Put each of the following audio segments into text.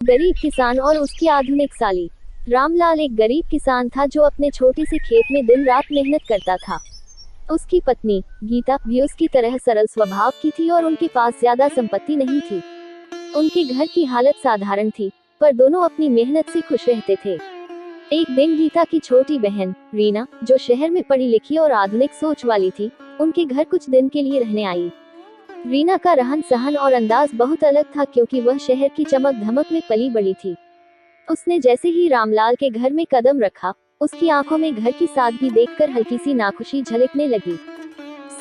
गरीब किसान और उसकी आधुनिक साली। रामलाल एक गरीब किसान था जो अपने छोटे से खेत में दिन रात मेहनत करता था। उसकी पत्नी गीता भी उसकी तरह सरल स्वभाव की थी और उनके पास ज्यादा संपत्ति नहीं थी। उनके घर की हालत साधारण थी, पर दोनों अपनी मेहनत से खुश रहते थे। एक दिन गीता की छोटी बहन रीना, जो शहर में पढ़ी लिखी और आधुनिक सोच वाली थी, उनके घर कुछ दिन के लिए रहने आई। रीना का रहन सहन और अंदाज बहुत अलग था, क्योंकि वह शहर की चमक धमक में पली बड़ी थी। उसने जैसे ही रामलाल के घर में कदम रखा, उसकी आंखों में घर की सादगी देखकर हल्की सी नाखुशी झलकने लगी।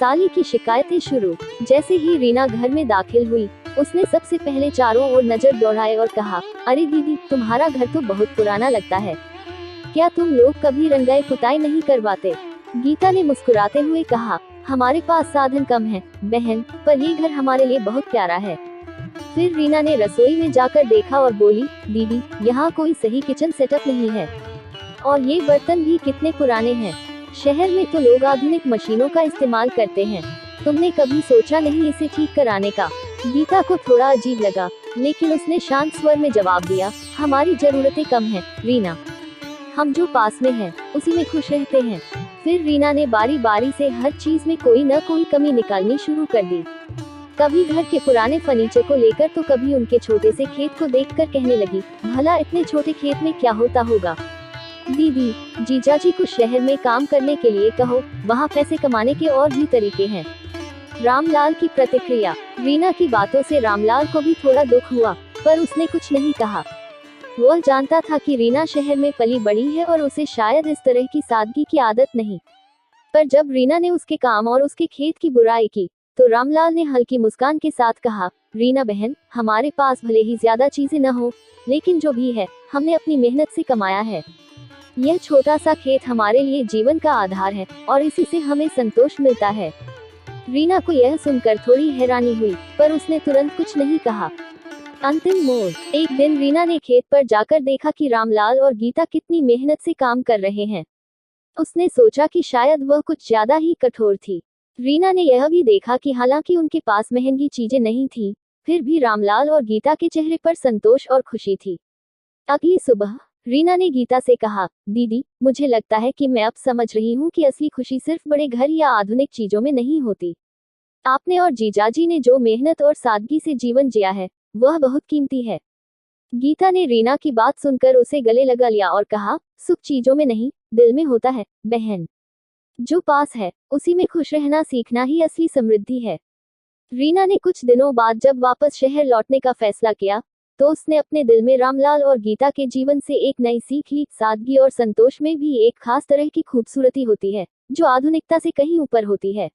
साली की शिकायतें शुरू। जैसे ही रीना घर में दाखिल हुई, उसने सबसे पहले चारों ओर नजर दौड़ाई और कहा, अरे दीदी, तुम्हारा घर तो बहुत पुराना लगता है। क्या तुम लोग कभी रंगाई पुताई नहीं करवाते? गीता ने मुस्कुराते हुए कहा, हमारे पास साधन कम है बहन, पर ये घर हमारे लिए बहुत प्यारा है। फिर रीना ने रसोई में जाकर देखा और बोली, दीदी, यहाँ कोई सही किचन सेटअप नहीं है, और ये बर्तन भी कितने पुराने हैं। शहर में तो लोग आधुनिक मशीनों का इस्तेमाल करते हैं, तुमने कभी सोचा नहीं इसे ठीक कराने का? गीता को थोड़ा अजीब लगा, लेकिन उसने शांत स्वर में जवाब दिया, हमारी जरूरतें कम हैं रीना, हम जो पास में हैं, उसी में खुश रहते हैं। फिर रीना ने बारी बारी से हर चीज में कोई न कोई कमी निकालनी शुरू कर दी। कभी घर के पुराने फर्नीचर को लेकर, तो कभी उनके छोटे से खेत को देखकर कहने लगी, भला इतने छोटे खेत में क्या होता होगा? दीदी, जीजाजी को शहर में काम करने के लिए कहो, वहाँ पैसे कमाने के और भी तरीके हैं। रामलाल की प्रतिक्रिया। रीना की बातों से रामलाल को भी थोड़ा दुख हुआ, पर उसने कुछ नहीं कहा। वह जानता था कि रीना शहर में पली बड़ी है और उसे शायद इस तरह की सादगी की आदत नहीं। पर जब रीना ने उसके काम और उसके खेत की बुराई की, तो रामलाल ने हल्की मुस्कान के साथ कहा, रीना बहन, हमारे पास भले ही ज्यादा चीजें न हो, लेकिन जो भी है, हमने अपनी मेहनत से कमाया है। यह छोटा सा खेत हमारे लिए जीवन का आधार है, और इसी से हमें संतोष मिलता है। रीना को यह सुनकर थोड़ी हैरानी हुई, पर उसने तुरंत कुछ नहीं कहा। अंतिम मोड़। एक दिन रीना ने खेत पर जाकर देखा कि रामलाल और गीता कितनी मेहनत से काम कर रहे हैं। उसने सोचा कि शायद वह कुछ ज्यादा ही कठोर थी। रीना ने यह भी देखा कि हालांकि उनके पास महंगी चीजें नहीं थी, फिर भी रामलाल और गीता के चेहरे पर संतोष और खुशी थी। अगली सुबह रीना ने गीता से कहा, दीदी, मुझे लगता है कि मैं अब समझ रही हूँ कि असली खुशी सिर्फ बड़े घर या आधुनिक चीजों में नहीं होती। आपने और जीजाजी ने जो मेहनत और सादगी से जीवन जिया है, वह बहुत कीमती है। गीता ने रीना की बात सुनकर उसे गले लगा लिया और कहा, सुख चीजों में नहीं, दिल में होता है बहन। जो पास है, उसी में खुश रहना सीखना ही असली समृद्धि है। रीना ने कुछ दिनों बाद जब वापस शहर लौटने का फैसला किया, तो उसने अपने दिल में रामलाल और गीता के जीवन से एक नई सीख ली। सादगी और संतोष में भी एक खास तरह की खूबसूरती होती है, जो आधुनिकता से कहीं ऊपर होती है।